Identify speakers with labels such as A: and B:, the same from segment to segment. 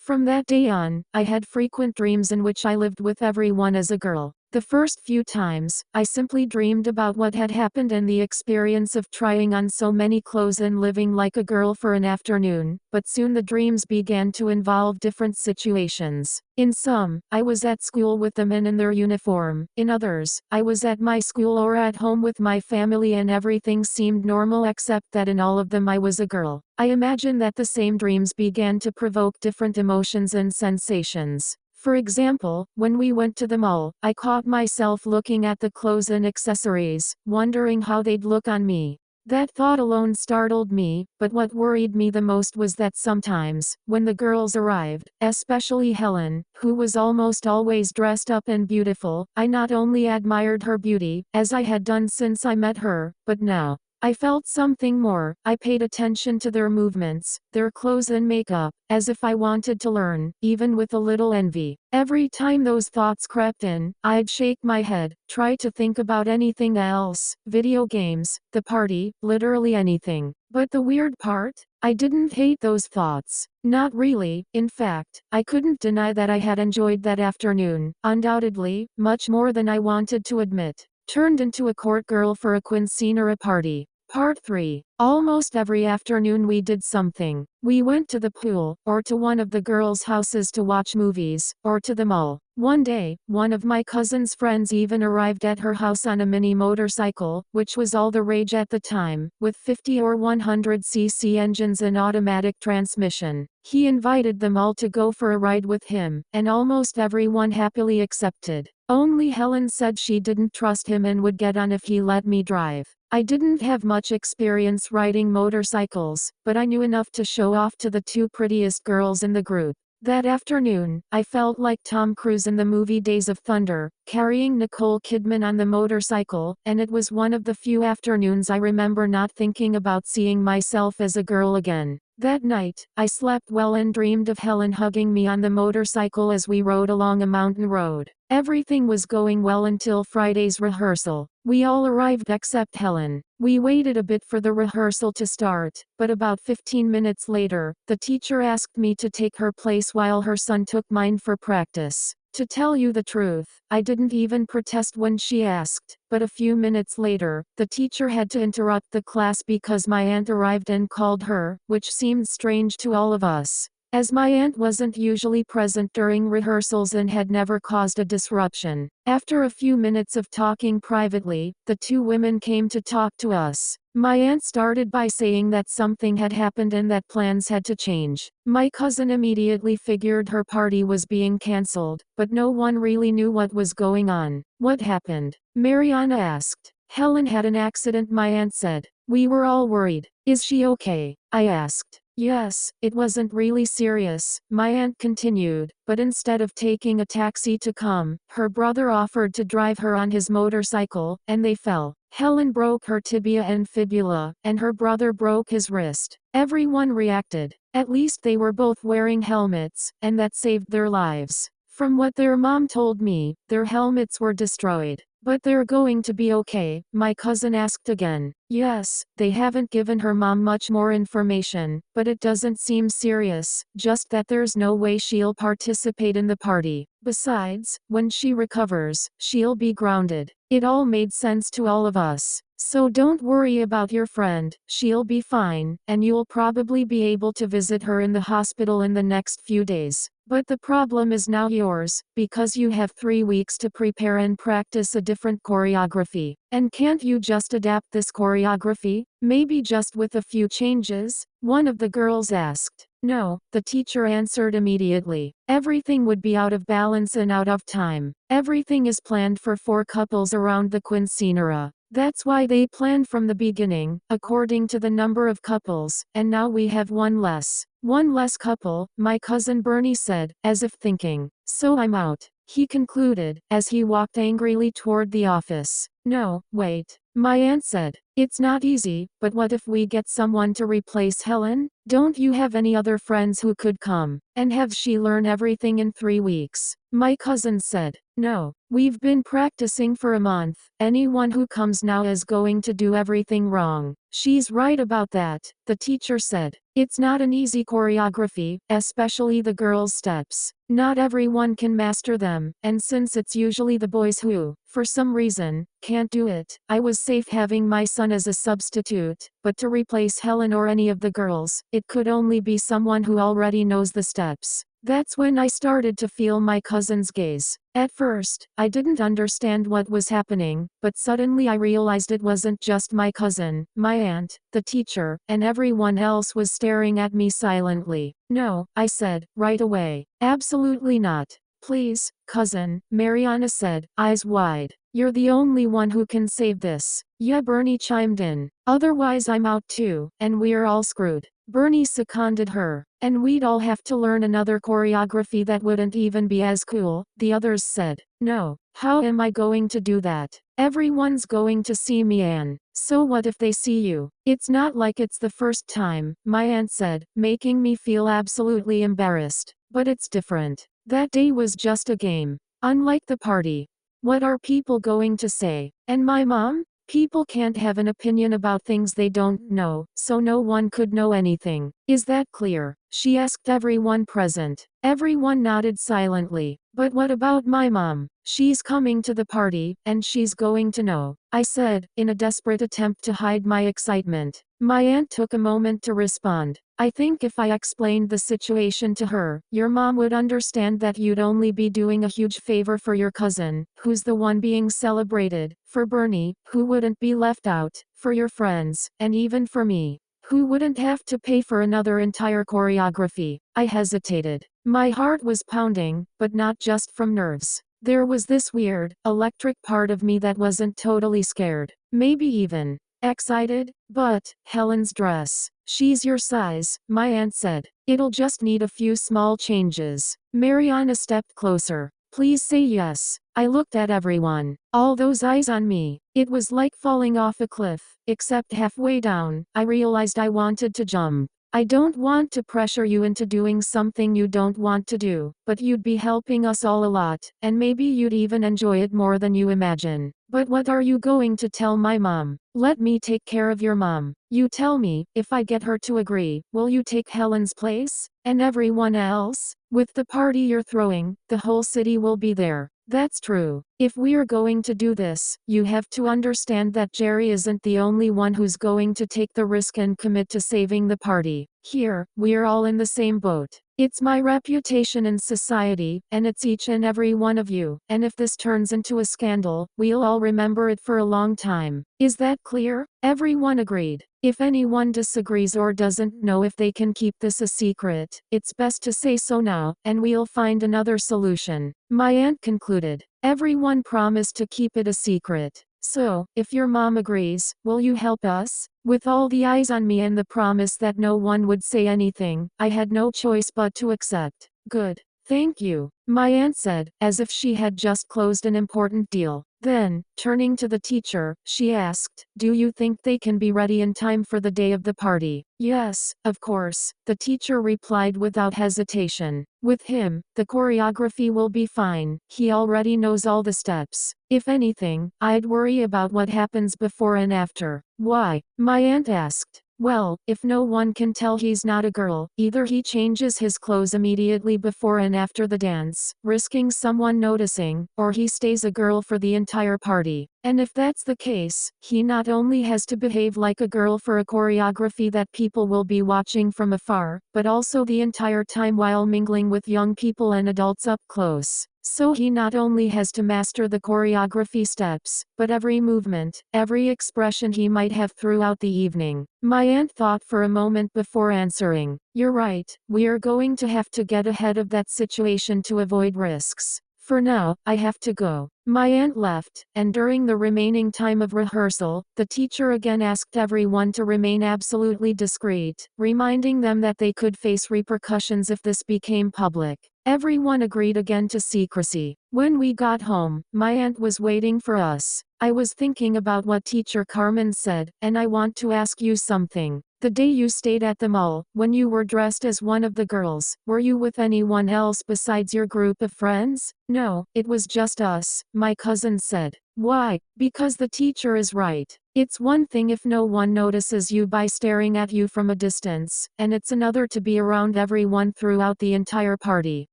A: From that day on, I had frequent dreams in which I lived with everyone as a girl. The first few times, I simply dreamed about what had happened and the experience of trying on so many clothes and living like a girl for an afternoon, but soon the dreams began to involve different situations. In some, I was at school with the men in their uniform. In others, I was at my school or at home with my family and everything seemed normal except that in all of them I was a girl. I imagine that the same dreams began to provoke different emotions and sensations. For example, when we went to the mall, I caught myself looking at the clothes and accessories, wondering how they'd look on me. That thought alone startled me, but what worried me the most was that sometimes, when the girls arrived, especially Helen, who was almost always dressed up and beautiful, I not only admired her beauty, as I had done since I met her, but now, I felt something more. I paid attention to their movements, their clothes and makeup, as if I wanted to learn, even with a little envy. Every time those thoughts crept in, I'd shake my head, try to think about anything else, video games, the party, literally anything. But the weird part? I didn't hate those thoughts. Not really. In fact, I couldn't deny that I had enjoyed that afternoon, undoubtedly, much more than I wanted to admit. Turned into a court girl for a quinceanera party. Part 3. Almost every afternoon we did something. We went to the pool, or to one of the girls' houses to watch movies, or to the mall. One day, one of my cousin's friends even arrived at her house on a mini motorcycle, which was all the rage at the time, with 50 or 100cc engines and automatic transmission. He invited them all to go for a ride with him, and almost everyone happily accepted. Only Helen said she didn't trust him and would get on if he let me drive. I didn't have much experience riding motorcycles, but I knew enough to show off to the two prettiest girls in the group. That afternoon, I felt like Tom Cruise in the movie Days of Thunder, carrying Nicole Kidman on the motorcycle, and it was one of the few afternoons I remember not thinking about seeing myself as a girl again. That night, I slept well and dreamed of Helen hugging me on the motorcycle as we rode along a mountain road. Everything was going well until Friday's rehearsal. We all arrived except Helen. We waited a bit for the rehearsal to start, but about 15 minutes later, the teacher asked me to take her place while her son took mine for practice. To tell you the truth, I didn't even protest when she asked, but a few minutes later, the teacher had to interrupt the class because my aunt arrived and called her, which seemed strange to all of us. As my aunt wasn't usually present during rehearsals and had never caused a disruption. After a few minutes of talking privately, the two women came to talk to us. My aunt started by saying that something had happened and that plans had to change. My cousin immediately figured her party was being cancelled, but no one really knew what was going on. What happened? Mariana asked. Helen had an accident, my aunt said. We were all worried. Is she okay? I asked. Yes, it wasn't really serious, my aunt continued, but instead of taking a taxi to come, her brother offered to drive her on his motorcycle, and they fell. Helen broke her tibia and fibula, and her brother broke his wrist. Everyone reacted. At least they were both wearing helmets, and that saved their lives. From what their mom told me, their helmets were destroyed. But they're going to be okay, my cousin asked again. Yes, they haven't given her mom much more information, but it doesn't seem serious, just that there's no way she'll participate in the party. Besides, when she recovers, she'll be grounded. It all made sense to all of us. So don't worry about your friend, she'll be fine, and you'll probably be able to visit her in the hospital in the next few days. But the problem is now yours, because you have 3 weeks to prepare and practice a different choreography. And can't you just adapt this choreography? Maybe just with a few changes? One of the girls asked. No, the teacher answered immediately. Everything would be out of balance and out of time. Everything is planned for 4 couples around the quinceanera. That's why they planned from the beginning, according to the number of couples, and now we have one less. One less couple, my cousin Bernie said, as if thinking. So I'm out, he concluded, as he walked angrily toward the office. No, wait, my aunt said. It's not easy, but what if we get someone to replace Helen? Don't you have any other friends who could come and have she learn everything in 3 weeks? My cousin said. No, we've been practicing for a month. Anyone who comes now is going to do everything wrong. She's right about that, the teacher said. It's not an easy choreography, especially the girls' steps. Not everyone can master them, and since it's usually the boys who, for some reason, can't do it, I was safe having my son as a substitute, but to replace Helen or any of the girls, it could only be someone who already knows the steps. That's when I started to feel my cousin's gaze. At first, I didn't understand what was happening, but suddenly I realized it wasn't just my cousin, my aunt, the teacher, and everyone else was staring at me silently. No, I said, right away. Absolutely not. Please, cousin, Mariana said, eyes wide. You're the only one who can save this. Yeah, Bernie chimed in. Otherwise I'm out too, and we're all screwed. Bernie seconded her. And we'd all have to learn another choreography that wouldn't even be as cool, the others said. No, how am I going to do that? Everyone's going to see me, Anne. So what if they see you? It's not like it's the first time, my aunt said, making me feel absolutely embarrassed. But it's different. That day was just a game. Unlike the party. What are people going to say? And my mom? People can't have an opinion about things they don't know, so no one could know anything. Is that clear? She asked everyone present. Everyone nodded silently. But what about my mom? She's coming to the party, and she's going to know, I said, in a desperate attempt to hide my excitement. My aunt took a moment to respond. I think if I explained the situation to her, your mom would understand that you'd only be doing a huge favor for your cousin, who's the one being celebrated, for Bernie, who wouldn't be left out, for your friends, and even for me, who wouldn't have to pay for another entire choreography. I hesitated. My heart was pounding, but not just from nerves. There was this weird, electric part of me that wasn't totally scared, maybe even excited. But Helen's dress. She's your size, my aunt said. It'll just need a few small changes. Mariana stepped closer. Please say yes. I looked at everyone. All those eyes on me. It was like falling off a cliff, except halfway down, I realized I wanted to jump. I don't want to pressure you into doing something you don't want to do, but you'd be helping us all a lot, and maybe you'd even enjoy it more than you imagine. But what are you going to tell my mom? Let me take care of your mom. You tell me, if I get her to agree, will you take Helen's place? And everyone else? With the party you're throwing, the whole city will be there. That's true. If we're going to do this, you have to understand that Jerry isn't the only one who's going to take the risk and commit to saving the party. Here, we're all in the same boat. It's my reputation in society, and it's each and every one of you, and if this turns into a scandal, we'll all remember it for a long time. Is that clear? Everyone agreed. If anyone disagrees or doesn't know if they can keep this a secret, it's best to say so now, and we'll find another solution. My aunt concluded. Everyone promised to keep it a secret. So, if your mom agrees, will you help us? With all the eyes on me and the promise that no one would say anything, I had no choice but to accept. Good. Thank you, my aunt said, as if she had just closed an important deal. Then, turning to the teacher, she asked, do you think they can be ready in time for the day of the party? Yes, of course, the teacher replied without hesitation. With him, the choreography will be fine. He already knows all the steps. If anything, I'd worry about what happens before and after. Why? My aunt asked. Well, if no one can tell he's not a girl, either he changes his clothes immediately before and after the dance, risking someone noticing, or he stays a girl for the entire party. And if that's the case, he not only has to behave like a girl for a choreography that people will be watching from afar, but also the entire time while mingling with young people and adults up close. So he not only has to master the choreography steps, but every movement, every expression he might have throughout the evening. My aunt thought for a moment before answering. You're right, we're going to have to get ahead of that situation to avoid risks. For now, I have to go. My aunt left, and during the remaining time of rehearsal, the teacher again asked everyone to remain absolutely discreet, reminding them that they could face repercussions if this became public. Everyone agreed again to secrecy. When we got home, my aunt was waiting for us. I was thinking about what teacher Carmen said, and I want to ask you something. The day you stayed at the mall, when you were dressed as one of the girls, were you with anyone else besides your group of friends? No, it was just us, my cousin said. Why? Because the teacher is right. It's one thing if no one notices you by staring at you from a distance, and it's another to be around everyone throughout the entire party.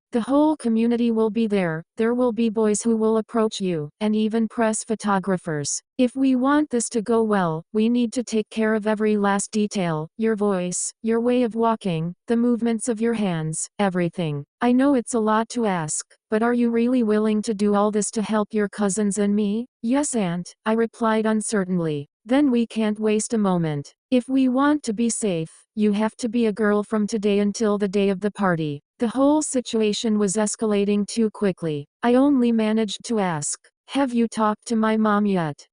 A: The whole community will be there, there will be boys who will approach you, and even press photographers. If we want this to go well, we need to take care of every last detail, your voice, your way of walking, the movements of your hands, everything. I know it's a lot to ask, but are you really willing to do all this to help your cousins and me? Yes, Aunt, I replied uncertainly. Then we can't waste a moment. If we want to be safe, you have to be a girl from today until the day of the party. The whole situation was escalating too quickly. I only managed to ask, have you talked to my mom yet?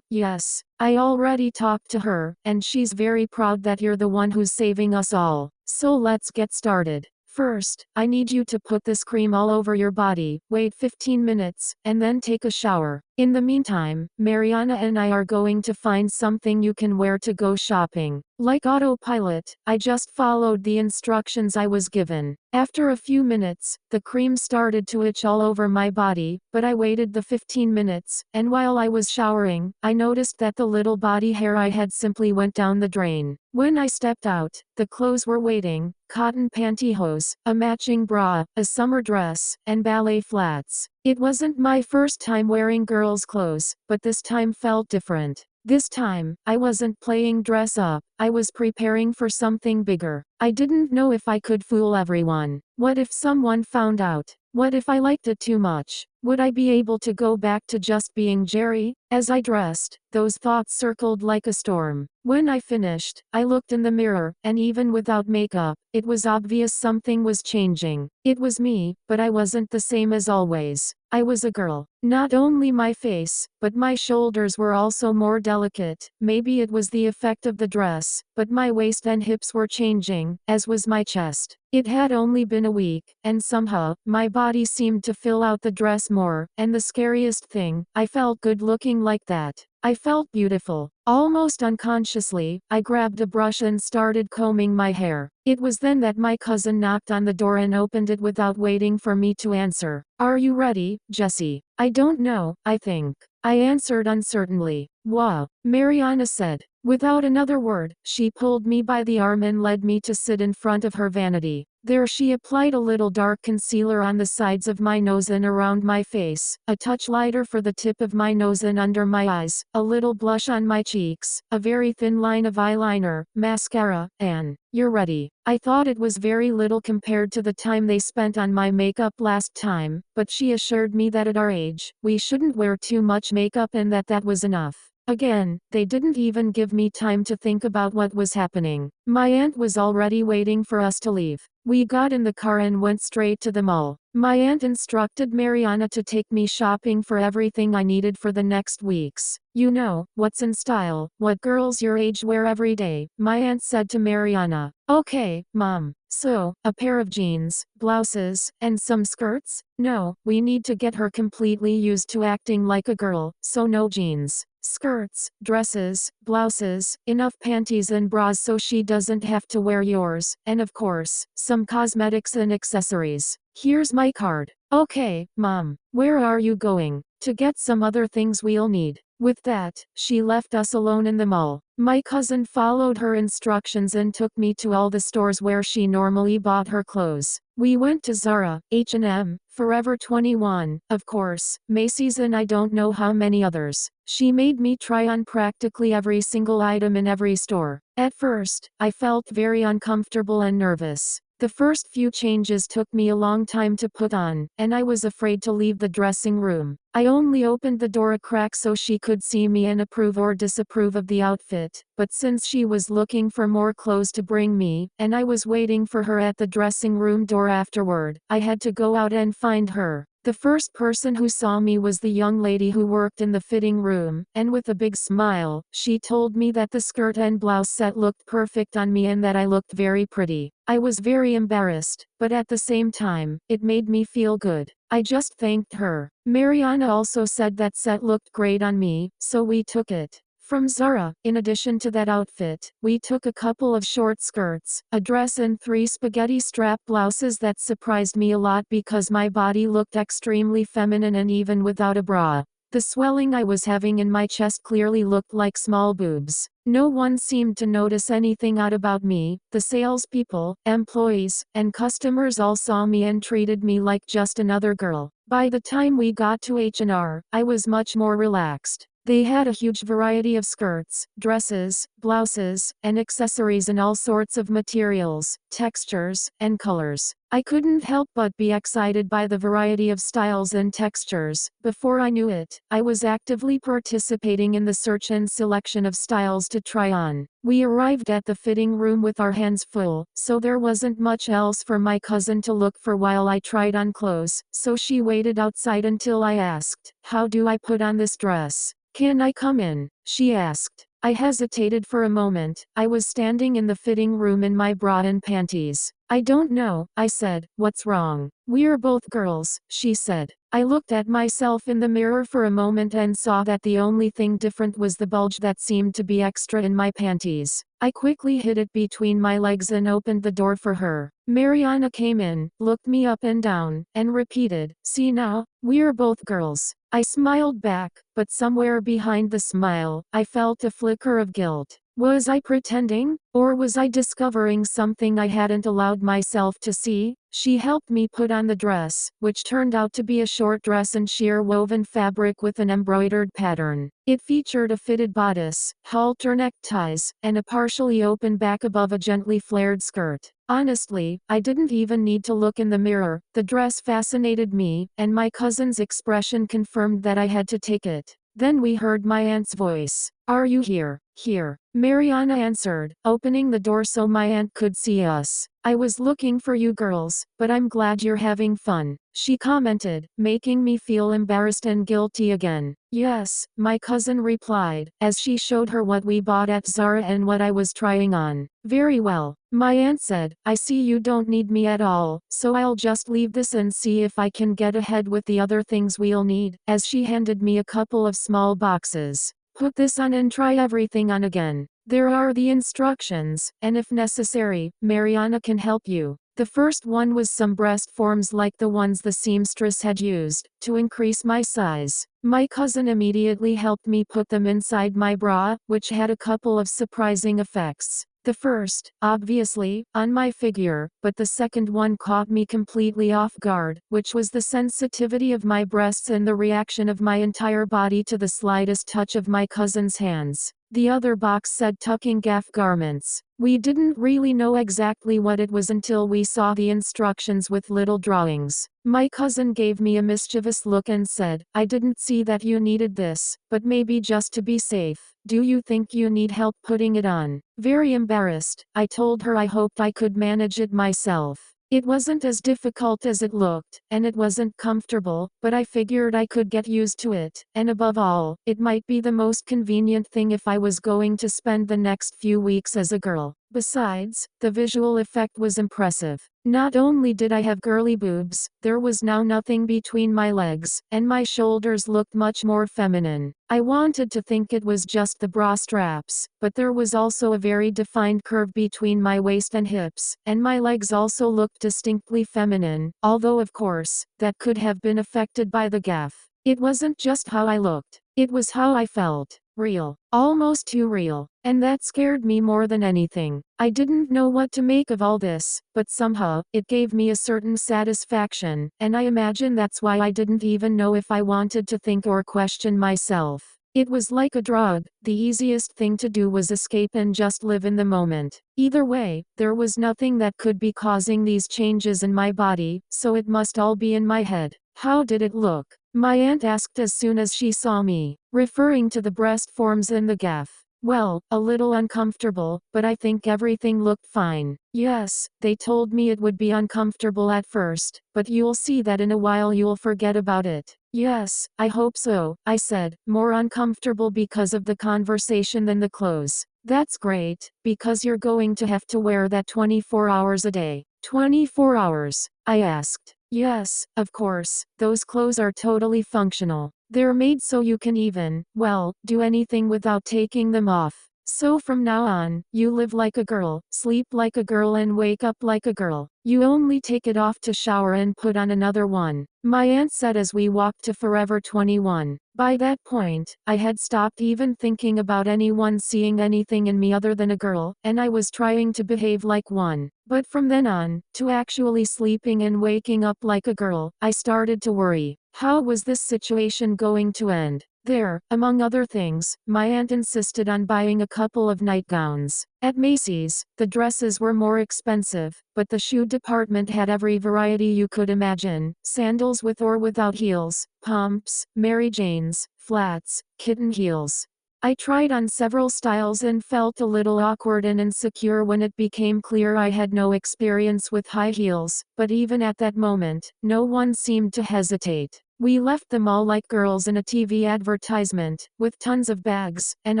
A: Yes. I already talked to her, and she's very proud that you're the one who's saving us all. So let's get started. First, I need you to put this cream all over your body, wait 15 minutes, and then take a shower. In the meantime, Mariana and I are going to find something you can wear to go shopping. Like autopilot, I just followed the instructions I was given. After a few minutes, the cream started to itch all over my body, but I waited the 15 minutes, and while I was showering, I noticed that the little body hair I had simply went down the drain. When I stepped out, the clothes were waiting: cotton pantyhose, a matching bra, a summer dress, and ballet flats. It wasn't my first time wearing girls' clothes, but this time felt different. This time, I wasn't playing dress up, I was preparing for something bigger. I didn't know if I could fool everyone. What if someone found out? What if I liked it too much? Would I be able to go back to just being Jerry? As I dressed, those thoughts circled like a storm. When I finished, I looked in the mirror, and even without makeup, it was obvious something was changing. It was me, but I wasn't the same as always. I was a girl. Not only my face, but my shoulders were also more delicate. Maybe it was the effect of the dress, but my waist and hips were changing, as was my chest. It had only been a week, and somehow, my body seemed to fill out the dress more, and the scariest thing, I felt good looking like that. I felt beautiful. Almost unconsciously, I grabbed a brush and started combing my hair. It was then that my cousin knocked on the door and opened it without waiting for me to answer. Are you ready, Jessie? I don't know, I think. I answered uncertainly. Wow, Mariana said. Without another word, she pulled me by the arm and led me to sit in front of her vanity. There she applied a little dark concealer on the sides of my nose and around my face, a touch lighter for the tip of my nose and under my eyes, a little blush on my cheeks, a very thin line of eyeliner, mascara, and you're ready. I thought it was very little compared to the time they spent on my makeup last time, but she assured me that at our age, we shouldn't wear too much makeup and that was enough. Again, they didn't even give me time to think about what was happening. My aunt was already waiting for us to leave. We got in the car and went straight to the mall. My aunt instructed Mariana to take me shopping for everything I needed for the next weeks. You know, what's in style, what girls your age wear every day, my aunt said to Mariana. Okay, Mom. So, a pair of jeans, blouses, and some skirts? No, we need to get her completely used to acting like a girl, so no jeans. Skirts, dresses, blouses, enough panties and bras so she doesn't have to wear yours, and of course, some cosmetics and accessories. Here's my card. Okay, Mom. Where are you going? To get some other things we'll need. With that, she left us alone in the mall. My cousin followed her instructions and took me to all the stores where she normally bought her clothes. We went to Zara, H&M, Forever 21, of course, Macy's and I don't know how many others. She made me try on practically every single item in every store. At first, I felt very uncomfortable and nervous. The first few changes took me a long time to put on, and I was afraid to leave the dressing room. I only opened the door a crack so she could see me and approve or disapprove of the outfit, but since she was looking for more clothes to bring me, and I was waiting for her at the dressing room door afterward, I had to go out and find her. The first person who saw me was the young lady who worked in the fitting room, and with a big smile, she told me that the skirt and blouse set looked perfect on me and that I looked very pretty. I was very embarrassed, but at the same time, it made me feel good. I just thanked her. Mariana also said that set looked great on me, so we took it from Zara. In addition to that outfit, we took a couple of short skirts, a dress and 3 spaghetti strap blouses that surprised me a lot because my body looked extremely feminine and even without a bra. The swelling I was having in my chest clearly looked like small boobs. No one seemed to notice anything odd about me. The salespeople, employees, and customers all saw me and treated me like just another girl. By the time we got to H&R, I was much more relaxed. They had a huge variety of skirts, dresses, blouses, and accessories in all sorts of materials, textures, and colors. I couldn't help but be excited by the variety of styles and textures. Before I knew it, I was actively participating in the search and selection of styles to try on. We arrived at the fitting room with our hands full, so there wasn't much else for my cousin to look for while I tried on clothes, so she waited outside until I asked, "How do I put on this dress? Can I come in?" she asked. I hesitated for a moment. I was standing in the fitting room in my bra and panties. "I don't know," I said. "What's wrong?" "We're both girls," she said. I looked at myself in the mirror for a moment and saw that the only thing different was the bulge that seemed to be extra in my panties. I quickly hid it between my legs and opened the door for her. Mariana came in, looked me up and down, and repeated, "See now, we're both girls." I smiled back, but somewhere behind the smile, I felt a flicker of guilt. Was I pretending? Or was I discovering something I hadn't allowed myself to see? She helped me put on the dress, which turned out to be a short dress in sheer woven fabric with an embroidered pattern. It featured a fitted bodice, halter neckties, and a partially open back above a gently flared skirt. Honestly, I didn't even need to look in the mirror. The dress fascinated me, and my cousin's expression confirmed that I had to take it. Then we heard my aunt's voice. "Are you here?" "Here," Mariana answered, opening the door so my aunt could see us. "I was looking for you girls, but I'm glad you're having fun," she commented, making me feel embarrassed and guilty again. "Yes," my cousin replied, as she showed her what we bought at Zara and what I was trying on. "Very well," my aunt said. "I see you don't need me at all, so I'll just leave this and see if I can get ahead with the other things we'll need," as she handed me a couple of small boxes. "Put this on and try everything on again. There are the instructions, and if necessary, Mariana can help you." The first one was some breast forms like the ones the seamstress had used, to increase my size. My cousin immediately helped me put them inside my bra, which had a couple of surprising effects. The first, obviously, on my figure, but the second one caught me completely off guard, which was the sensitivity of my breasts and the reaction of my entire body to the slightest touch of my cousin's hands. The other box said tucking gaff garments. We didn't really know exactly what it was until we saw the instructions with little drawings. My cousin gave me a mischievous look and said, "I didn't see that you needed this, but maybe just to be safe. Do you think you need help putting it on?" Very embarrassed, I told her I hoped I could manage it myself. It wasn't as difficult as it looked, and it wasn't comfortable, but I figured I could get used to it, and above all, it might be the most convenient thing if I was going to spend the next few weeks as a girl. Besides, the visual effect was impressive. Not only did I have girly boobs, there was now nothing between my legs, and my shoulders looked much more feminine. I wanted to think it was just the bra straps, but there was also a very defined curve between my waist and hips, and my legs also looked distinctly feminine, although of course, that could have been affected by the gaff. It wasn't just how I looked, it was how I felt. Real. Almost too real. And that scared me more than anything. I didn't know what to make of all this, but somehow, it gave me a certain satisfaction, and I imagine that's why I didn't even know if I wanted to think or question myself. It was like a drug. The easiest thing to do was escape and just live in the moment. Either way, there was nothing that could be causing these changes in my body, so it must all be in my head. "How did it look?" my aunt asked as soon as she saw me, referring to the breast forms and the gaff. Well, a little uncomfortable, but I think everything looked fine. Yes, they told me it would be uncomfortable at first, but you'll see that in a while you'll forget about it. Yes, I hope so, I said, more uncomfortable because of the conversation than the clothes. That's great, because you're going to have to wear that 24 hours a day. 24 hours? I asked. Yes, of course, those clothes are totally functional. They're made so you can even, well, do anything without taking them off. So from now on, you live like a girl, sleep like a girl and wake up like a girl. You only take it off to shower and put on another one. My aunt said as we walked to Forever 21. By that point, I had stopped even thinking about anyone seeing anything in me other than a girl, and I was trying to behave like one. But from then on, to actually sleeping and waking up like a girl, I started to worry. How was this situation going to end? There, among other things, my aunt insisted on buying a couple of nightgowns. At Macy's, the dresses were more expensive, but the shoe department had every variety you could imagine: sandals with or without heels, pumps, Mary Janes, flats, kitten heels. I tried on several styles and felt a little awkward and insecure when it became clear I had no experience with high heels, but even at that moment, no one seemed to hesitate. We left the mall like girls in a TV advertisement, with tons of bags, and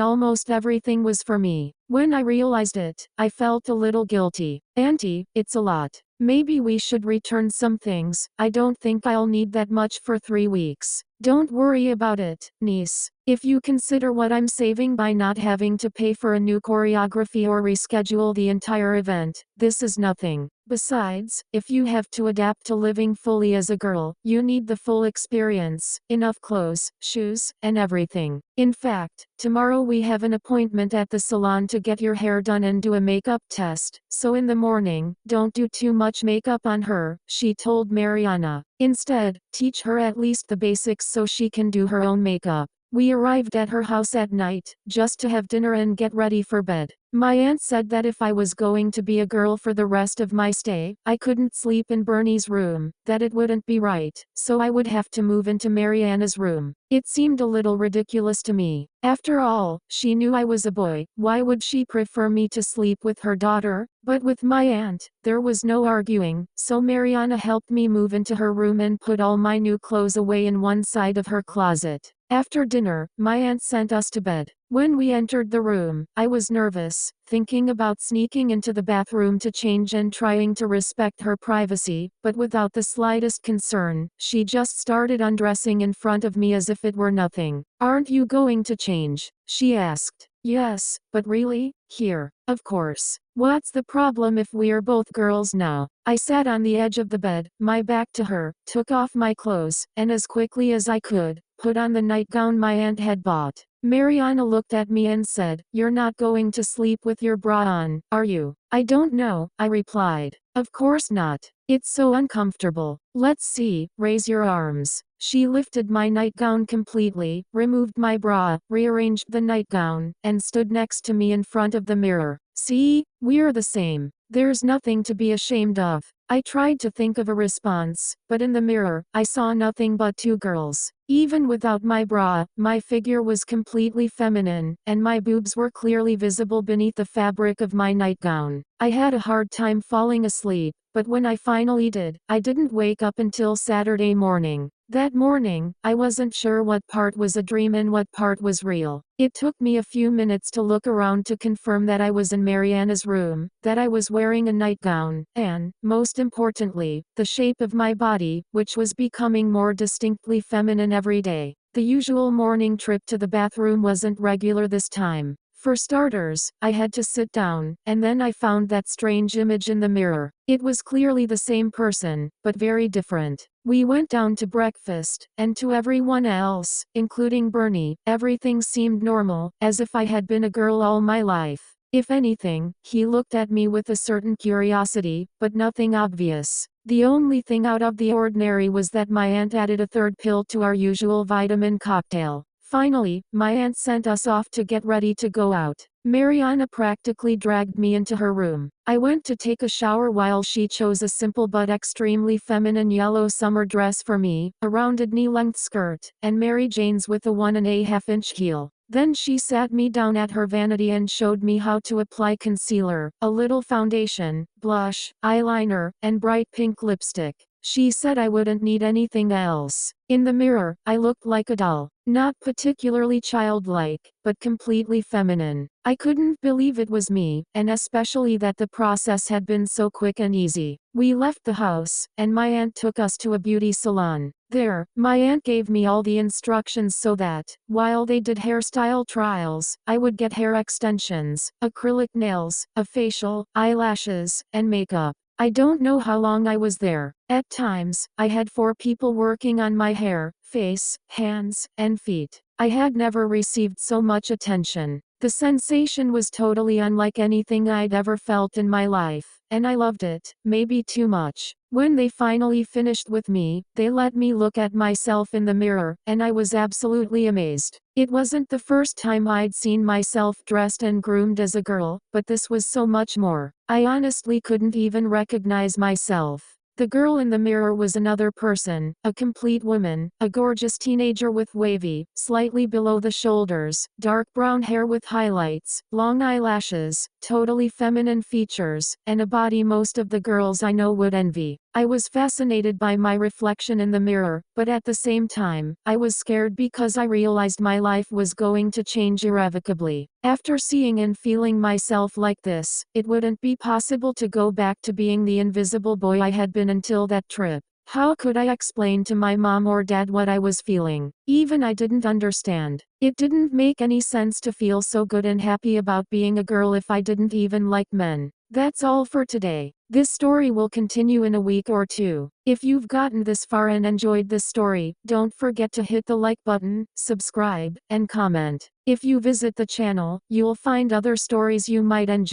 A: almost everything was for me. When I realized it, I felt a little guilty. Auntie, it's a lot. Maybe we should return some things. I don't think I'll need that much for 3 weeks. Don't worry about it, niece. If you consider what I'm saving by not having to pay for a new choreography or reschedule the entire event, this is nothing. Besides, if you have to adapt to living fully as a girl, you need the full experience, enough clothes, shoes, and everything. In fact, tomorrow we have an appointment at the salon to get your hair done and do a makeup test, so in the morning, don't do too much makeup on her, she told Mariana. Instead, teach her at least the basics so she can do her own makeup. We arrived at her house at night, just to have dinner and get ready for bed. My aunt said that if I was going to be a girl for the rest of my stay, I couldn't sleep in Bernie's room, that it wouldn't be right, so I would have to move into Mariana's room. It seemed a little ridiculous to me. After all, she knew I was a boy, why would she prefer me to sleep with her daughter? But with my aunt, there was no arguing, so Mariana helped me move into her room and put all my new clothes away in one side of her closet. After dinner, my aunt sent us to bed. When we entered the room, I was nervous, thinking about sneaking into the bathroom to change and trying to respect her privacy, but without the slightest concern, she just started undressing in front of me as if it were nothing. "Aren't you going to change?" she asked. "Yes, but really? Here. Of course. What's the problem if we're both girls now?" I sat on the edge of the bed, my back to her, took off my clothes, and as quickly as I could, put on the nightgown my aunt had bought. Mariana looked at me and said, "You're not going to sleep with your bra on, are you?" "I don't know," I replied. "Of course not. It's so uncomfortable. Let's see, raise your arms." She lifted my nightgown completely, removed my bra, rearranged the nightgown, and stood next to me in front of the mirror. "See, we're the same. There's nothing to be ashamed of." I tried to think of a response, but in the mirror, I saw nothing but two girls. Even without my bra, my figure was completely feminine, and my boobs were clearly visible beneath the fabric of my nightgown. I had a hard time falling asleep, but when I finally did, I didn't wake up until Saturday morning. That morning, I wasn't sure what part was a dream and what part was real. It took me a few minutes to look around to confirm that I was in Mariana's room, that I was wearing a nightgown, and, most importantly, the shape of my body, which was becoming more distinctly feminine every day. The usual morning trip to the bathroom wasn't regular this time. For starters, I had to sit down, and then I found that strange image in the mirror. It was clearly the same person, but very different. We went down to breakfast, and to everyone else, including Bernie, everything seemed normal, as if I had been a girl all my life. If anything, he looked at me with a certain curiosity, but nothing obvious. The only thing out of the ordinary was that my aunt added a third pill to our usual vitamin cocktail. Finally, my aunt sent us off to get ready to go out. Mariana practically dragged me into her room. I went to take a shower while she chose a simple but extremely feminine yellow summer dress for me, a rounded knee-length skirt, and Mary Jane's with a 1.5-inch heel. Then she sat me down at her vanity and showed me how to apply concealer, a little foundation, blush, eyeliner, and bright pink lipstick. She said I wouldn't need anything else. In the mirror, I looked like a doll. Not particularly childlike, but completely feminine. I couldn't believe it was me, and especially that the process had been so quick and easy. We left the house, and my aunt took us to a beauty salon. There, my aunt gave me all the instructions so that, while they did hairstyle trials, I would get hair extensions, acrylic nails, a facial, eyelashes, and makeup. I don't know how long I was there. At times, I had 4 people working on my hair, face, hands, and feet. I had never received so much attention. The sensation was totally unlike anything I'd ever felt in my life, and I loved it, maybe too much. When they finally finished with me, they let me look at myself in the mirror, and I was absolutely amazed. It wasn't the first time I'd seen myself dressed and groomed as a girl, but this was so much more. I honestly couldn't even recognize myself. The girl in the mirror was another person, a complete woman, a gorgeous teenager with wavy, slightly below the shoulders, dark brown hair with highlights, long eyelashes, totally feminine features, and a body most of the girls I know would envy. I was fascinated by my reflection in the mirror, but at the same time, I was scared because I realized my life was going to change irrevocably. After seeing and feeling myself like this, it wouldn't be possible to go back to being the invisible boy I had been until that trip. How could I explain to my mom or dad what I was feeling? Even I didn't understand. It didn't make any sense to feel so good and happy about being a girl if I didn't even like men. That's all for today. This story will continue in a week or 2. If you've gotten this far and enjoyed this story, don't forget to hit the like button, subscribe, and comment. If you visit the channel, you'll find other stories you might enjoy.